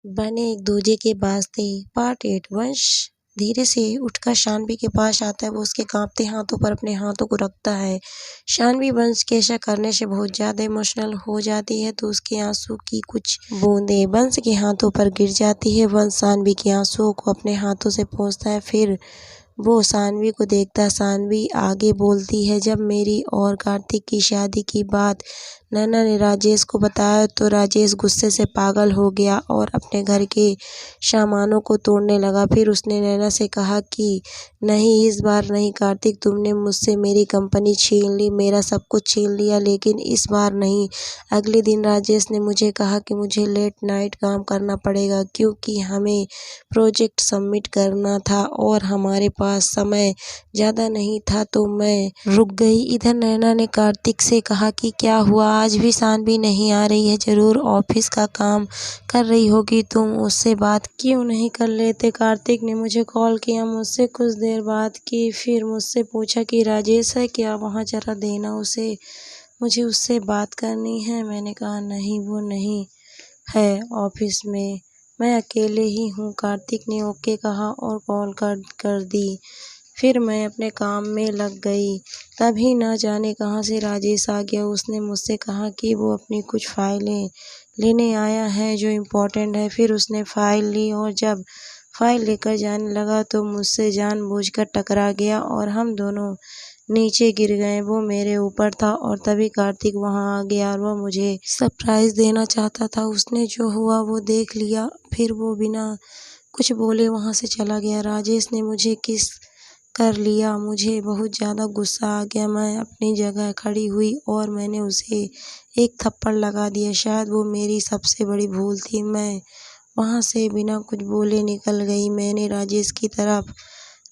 बने एक दूजे के वास्ते पार्ट 8। वंश धीरे से उठकर शानवी के पास आता है। वो उसके कांपते हाथों पर अपने हाथों को रखता है। शानवी वंश के ऐसा करने से बहुत ज्यादा इमोशनल हो जाती है तो उसके आंसू की कुछ बूंदें वंश के हाथों पर गिर जाती है। वंश शानवी के आंसुओं को अपने हाथों से पोंछता है, फिर वो शानवी को देखता। शानवी आगे बोलती है, जब मेरी और कार्तिक की शादी की बात नैना ने राजेश को बताया तो राजेश गुस्से से पागल हो गया और अपने घर के सामानों को तोड़ने लगा। फिर उसने नैना से कहा कि नहीं, इस बार नहीं कार्तिक, तुमने मुझसे मेरी कंपनी छीन ली, मेरा सब कुछ छीन लिया, लेकिन इस बार नहीं। अगले दिन राजेश ने मुझे कहा कि मुझे लेट नाइट काम करना पड़ेगा क्योंकि हमें प्रोजेक्ट सबमिट करना था और हमारे पास समय ज़्यादा नहीं था, तो मैं रुक गई। इधर नैना ने कार्तिक से कहा कि क्या हुआ, आज भी शानवी नहीं आ रही है, जरूर ऑफिस का काम कर रही होगी, तुम उससे बात क्यों नहीं कर लेते। कार्तिक ने मुझे कॉल किया, मुझसे कुछ देर बात की, फिर मुझसे पूछा कि राजेश है क्या वहाँ, जरा देना उसे, मुझे उससे बात करनी है। मैंने कहा नहीं, वो नहीं है ऑफिस में, मैं अकेले ही हूँ। कार्तिक ने ओके कहा और कॉल कट कर दी। फिर मैं अपने काम में लग गई। तभी न जाने कहाँ से राजेश आ गया। उसने मुझसे कहा कि वो अपनी कुछ फाइलें लेने आया है जो इम्पोर्टेंट है। फिर उसने फाइल ली और जब फाइल लेकर जाने लगा तो मुझसे जानबूझकर टकरा गया और हम दोनों नीचे गिर गए। वो मेरे ऊपर था और तभी कार्तिक वहां आ गया और वह मुझे सरप्राइज देना चाहता था। उसने जो हुआ वो देख लिया, फिर वो बिना कुछ बोले वहां से चला गया। राजेश ने मुझे किस कर लिया। मुझे बहुत ज़्यादा गुस्सा आ गया। मैं अपनी जगह खड़ी हुई और मैंने उसे एक थप्पड़ लगा दिया। शायद वो मेरी सबसे बड़ी भूल थी। मैं वहां से बिना कुछ बोले निकल गई। मैंने राजेश की तरफ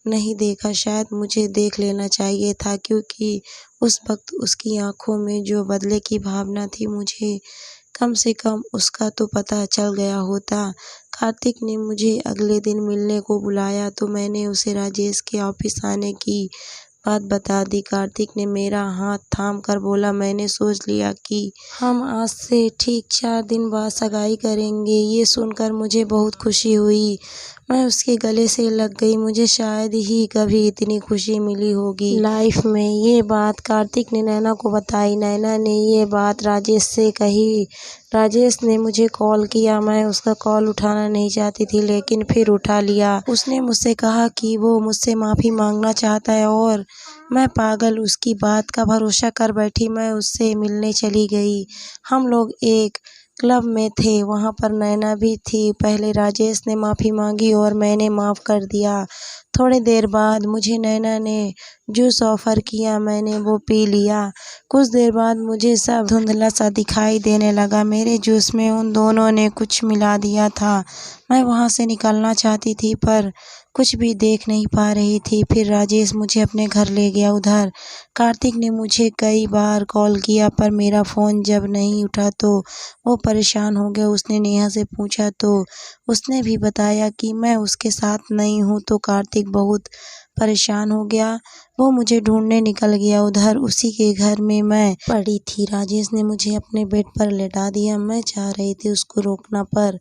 नहीं देखा, शायद मुझे देख लेना चाहिए था क्योंकि उस वक्त उसकी आंखों में जो बदले की भावना थी, मुझे कम से कम उसका तो पता चल गया होता। कार्तिक ने मुझे अगले दिन मिलने को बुलाया तो मैंने उसे राजेश के ऑफिस आने की बात बता दी। कार्तिक ने मेरा हाथ थाम कर बोला, मैंने सोच लिया कि हम आज से ठीक 4 दिन बाद सगाई करेंगे। ये सुनकर मुझे बहुत खुशी हुई। मैं उसके गले से लग गई। मुझे शायद ही कभी इतनी खुशी मिली होगी लाइफ में। ये बात कार्तिक ने नैना को बताई। नैना ने ये बात राजेश से कही। राजेश ने मुझे कॉल किया। मैं उसका कॉल उठाना नहीं चाहती थी लेकिन फिर उठा लिया। उसने मुझसे कहा कि वो मुझसे माफ़ी मांगना चाहता है और मैं पागल उसकी बात का भरोसा कर बैठी। मैं उससे मिलने चली गई। हम लोग एक क्लब में थे, वहाँ पर नैना भी थी। पहले राजेश ने माफ़ी मांगी और मैंने माफ़ कर दिया। थोड़ी देर बाद मुझे नैना ने जूस ऑफ़र किया, मैंने वो पी लिया। कुछ देर बाद मुझे सब धुंधला सा दिखाई देने लगा। मेरे जूस में उन दोनों ने कुछ मिला दिया था। मैं वहाँ से निकलना चाहती थी पर कुछ भी देख नहीं पा रही थी। फिर राजेश मुझे अपने घर ले गया। उधर कार्तिक ने मुझे कई बार कॉल किया पर मेरा फ़ोन जब नहीं उठा तो वो परेशान हो गया। उसने नेहा से पूछा तो उसने भी बताया कि मैं उसके साथ नहीं हूँ, तो कार्तिक बहुत परेशान हो गया। वो मुझे ढूंढने निकल गया। उधर उसी के घर में मैं पड़ी थी। राजेश ने मुझे अपने बेड पर लेटा दिया। मैं चाह रही थी उसको रोकना पर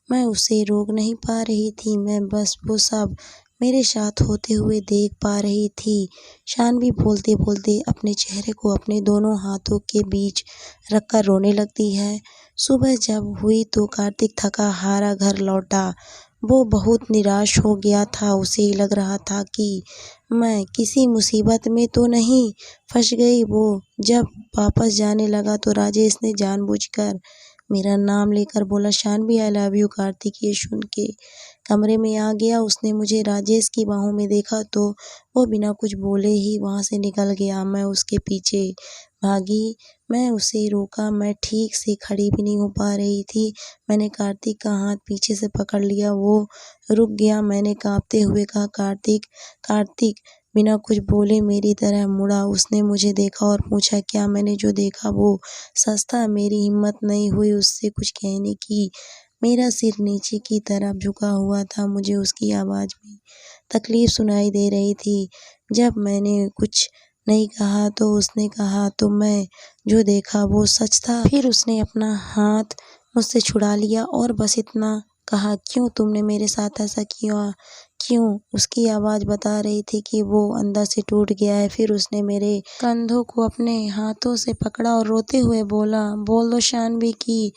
मैं उसे रोक नहीं पा रही थी। मैं बस वो सब मेरे साथ होते हुए देख पा रही थी। शानवी बोलते बोलते अपने चेहरे को अपने दोनों हाथों के बीच रखकर रोने लगती है। सुबह जब हुई तो कार्तिक थका हारा घर लौटा। वो बहुत निराश हो गया था। उसे लग रहा था कि मैं किसी मुसीबत में तो नहीं फंस गई। वो जब वापस जाने लगा तो राजेश ने जानबूझकर मेरा नाम लेकर बोला, Shanvi I love you. Kartik ये सुन के कमरे में आ गया। उसने मुझे राजेश की बाहों में देखा तो वो बिना कुछ बोले ही वहां से निकल गया। मैं उसके पीछे भागी। मैं उसे रोका। मैं ठीक से खड़ी भी नहीं हो पा रही थी। मैंने कार्तिक का हाथ पीछे से पकड़ लिया। वो रुक गया। मैंने कांपते हुए कहा, कार्तिक। कार्तिक बिना कुछ बोले मेरी तरह मुड़ा। उसने मुझे देखा और पूछा, क्या? मैंने जो देखा वो सच था। मेरी हिम्मत नहीं हुई उससे कुछ कहने की। मेरा सिर नीचे की तरफ झुका हुआ था। मुझे उसकी आवाज़ में तकलीफ सुनाई दे रही थी। जब मैंने कुछ नहीं कहा तो उसने कहा, तो मैं जो देखा वो सच था। फिर उसने अपना हाथ मुझसे छुड़ा लिया और बस इतना कहा, क्यों तुमने मेरे साथ ऐसा किया? क्यों? उसकी आवाज़ बता रही थी कि वो अंदर से टूट गया है। फिर उसने मेरे कंधों को अपने हाथों से पकड़ा और रोते हुए बोला, बोल दो शानवी कि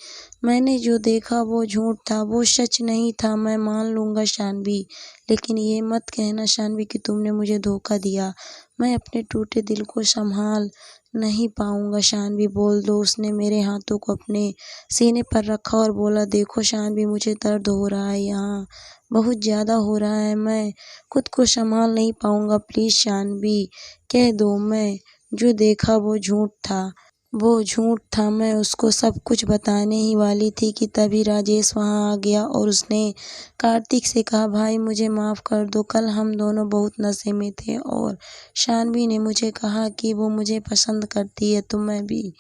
मैंने जो देखा वो झूठ था, वो सच नहीं था। मैं मान लूँगा शानवी, लेकिन ये मत कहना शानवी कि तुमने मुझे धोखा दिया। मैं अपने टूटे दिल को संभाल नहीं पाऊँगा शानवी, बोल दो। उसने मेरे हाथों को अपने सीने पर रखा और बोला, देखो शानवी, मुझे दर्द हो रहा है यहाँ, बहुत ज़्यादा हो रहा है। मैं खुद को संभाल नहीं पाऊँगा। प्लीज़ शानवी, कह दो मैं जो देखा वो झूठ था। वो झूठ था। मैं उसको सब कुछ बताने ही वाली थी कि तभी राजेश वहाँ आ गया और उसने कार्तिक से कहा, भाई मुझे माफ़ कर दो, कल हम दोनों बहुत नशे में थे और शानवी ने मुझे कहा कि वो मुझे पसंद करती है, तो मैं भी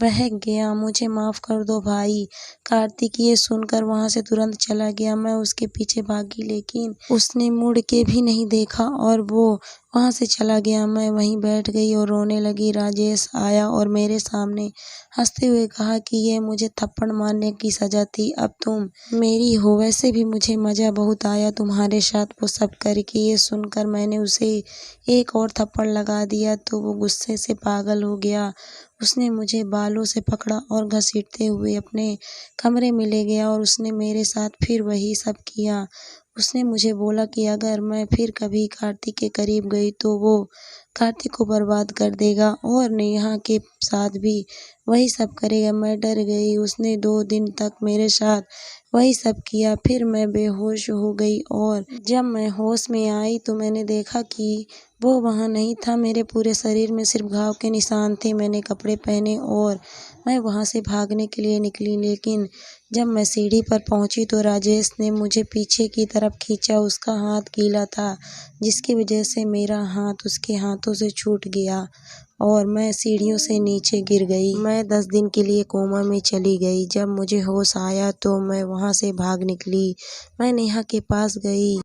बहक गया। मुझे माफ़ कर दो भाई। कार्तिक ये सुनकर वहाँ से तुरंत चला गया। मैं उसके पीछे भागी, लेकिन उसने मुड़ के भी नहीं देखा और वो वहाँ से चला गया। मैं वहीं बैठ गई और रोने लगी। राजेश आया और मेरे सामने हंसते हुए कहा कि ये मुझे थप्पड़ मारने की सज़ा थी, अब तुम मेरी हो। वैसे भी मुझे मज़ा बहुत आया तुम्हारे साथ वो सब करके। ये सुनकर मैंने उसे एक और थप्पड़ लगा दिया तो वो गुस्से से पागल हो गया। उसने मुझे बालों से पकड़ा और घसीटते हुए अपने कमरे में ले गया और उसने मेरे साथ फिर वही सब किया। उसने मुझे बोला कि अगर मैं फिर कभी कार्तिक के करीब गई तो वो कार्तिक को बर्बाद कर देगा और नेहा के साथ भी वही सब करेगा। मैं डर गई। उसने 2 दिन तक मेरे साथ वही सब किया। फिर मैं बेहोश हो गई और जब मैं होश में आई तो मैंने देखा कि वो वहाँ नहीं था। मेरे पूरे शरीर में सिर्फ घाव के निशान थे। मैंने कपड़े पहने और मैं वहाँ से भागने के लिए निकली, लेकिन जब मैं सीढ़ी पर पहुँची तो राजेश ने मुझे पीछे की तरफ खींचा। उसका हाथ गीला था, जिसकी वजह से मेरा हाथ उसके हाथों से छूट गया और मैं सीढ़ियों से नीचे गिर गई। मैं 10 दिन के लिए कोमा में चली गई। जब मुझे होश आया तो मैं वहाँ से भाग निकली। मैं नेहा के पास गई।